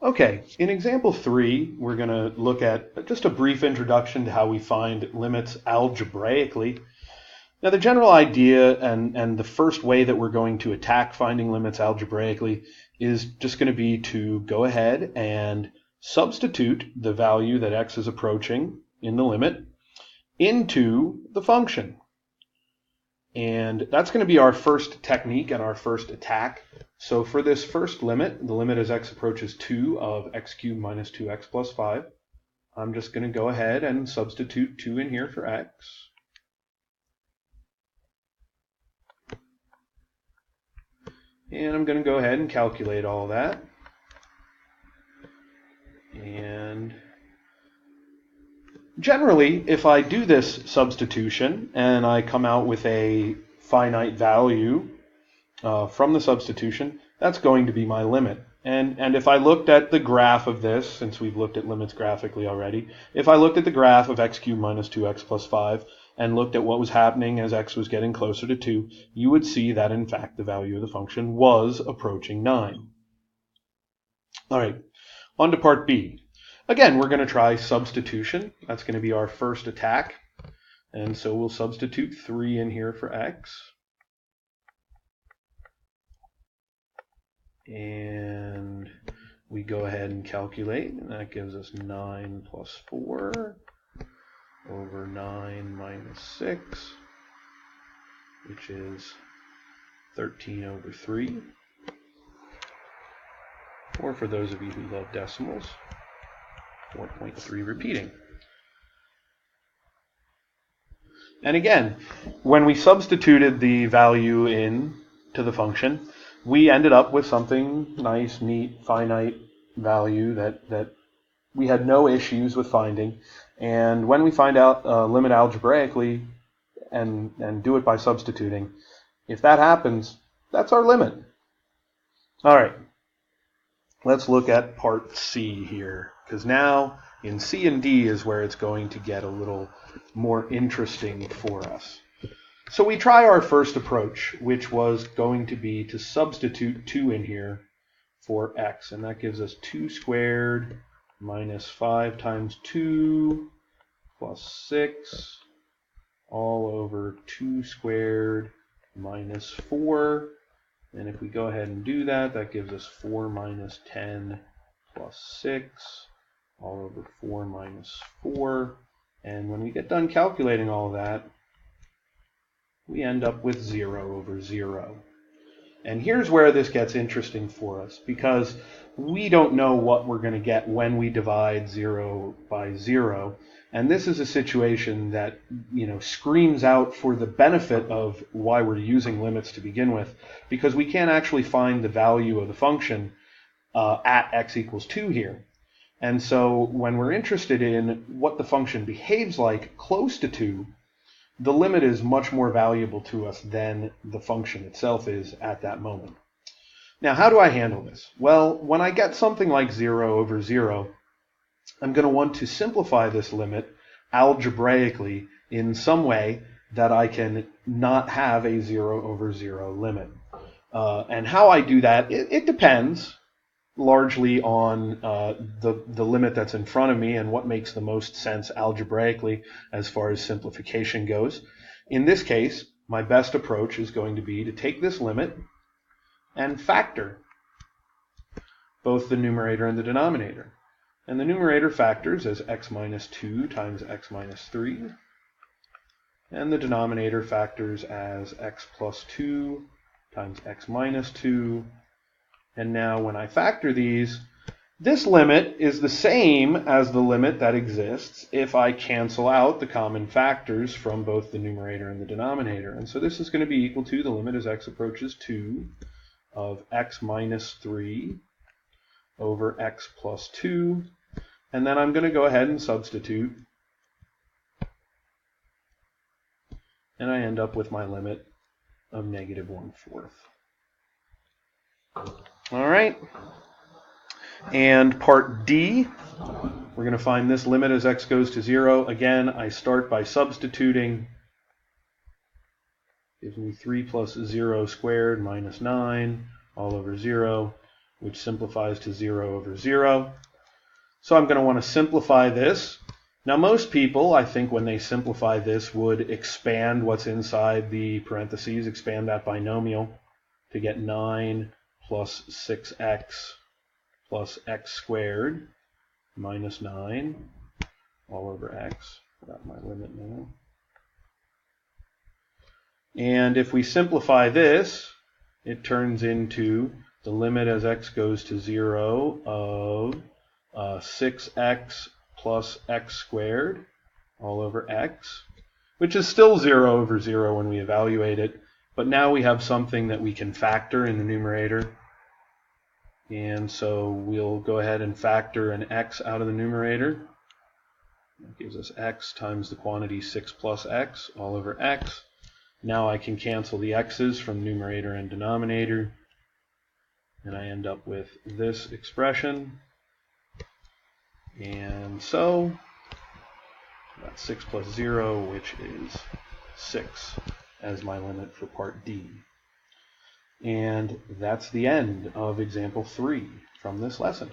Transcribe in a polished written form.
Okay, in example 3, we're going to look at just a brief introduction to how we find limits algebraically. Now, the general idea and the first way that we're going to attack finding limits algebraically is just going to be to go ahead and substitute the value that x is approaching in the limit into the function. And that's going to be our first technique and our first attack. So for this first limit, the limit as x approaches 2 of x cubed minus 2x plus 5, I'm just going to go ahead and substitute 2 in here for x. And I'm going to go ahead and calculate all that. And generally, if I do this substitution and I come out with a finite value from the substitution, that's going to be my limit. And if I looked at the graph of this, since we've looked at limits graphically already, if I looked at the graph of x cubed minus 2x plus 5 and looked at what was happening as x was getting closer to 2, you would see that, in fact, the value of the function was approaching 9. All right, on to part B. Again, we're going to try substitution. That's going to be our first attack. And so we'll substitute 3 in here for x. And we go ahead and calculate, and that gives us 9 plus 4 over 9 minus 6, which is 13 over 3. Or for those of you who love decimals, 4.3 repeating. And again, when we substituted the value in to the function, we ended up with something nice, neat, finite value that we had no issues with finding. And when we find out a limit algebraically and do it by substituting, if that happens, that's our limit. All right, let's look at part C here, because now in C and D is where it's going to get a little more interesting for us. So we try our first approach, which was going to be to substitute 2 in here for x, and that gives us 2 squared minus 5 times 2 plus 6 all over 2 squared minus 4. And if we go ahead and do that, that gives us 4 minus 10 plus 6 all over 4 minus 4. And when we get done calculating all that, we end up with 0 over 0. And here's where this gets interesting for us, because we don't know what we're going to get when we divide 0 by 0. And this is a situation that, screams out for the benefit of why we're using limits to begin with, because we can't actually find the value of the function at x equals 2 here. And so when we're interested in what the function behaves like close to 2, the limit is much more valuable to us than the function itself is at that moment. Now, how do I handle this? Well, when I get something like 0 over 0, I'm going to want to simplify this limit algebraically in some way that I can not have a 0 over 0 limit. And how I do that, it depends largely on the limit that's in front of me and what makes the most sense algebraically as far as simplification goes. In this case, my best approach is going to be to take this limit and factor both the numerator and the denominator. And the numerator factors as x minus 2 times x minus 3. And the denominator factors as x plus 2 times x minus 2. And now when I factor these, this limit is the same as the limit that exists if I cancel out the common factors from both the numerator and the denominator. And so this is going to be equal to the limit as x approaches 2 of x minus 3 over x plus 2. And then I'm going to go ahead and substitute. And I end up with my limit of negative 1/4. All right. And part D, we're going to find this limit as x goes to 0. Again, I start by substituting. Gives me 3 plus 0 squared minus 9 all over 0. which simplifies to 0 over 0. So I'm going to want to simplify this. Now most people, I think, when they simplify this, would expand what's inside the parentheses, expand that binomial to get 9 plus 6x plus x squared minus 9 all over x. Got my limit now. And if we simplify this, it turns into the limit as x goes to 0 of 6x plus x squared all over x, which is still 0 over 0 when we evaluate it, but now we have something that we can factor in the numerator. And so we'll go ahead and factor an x out of the numerator. That gives us x times the quantity 6 plus x all over x. Now I can cancel the x's from numerator and denominator, and I end up with this expression. And so that's 6 plus 0, which is 6 as my limit for part D. And that's the end of example 3 from this lesson.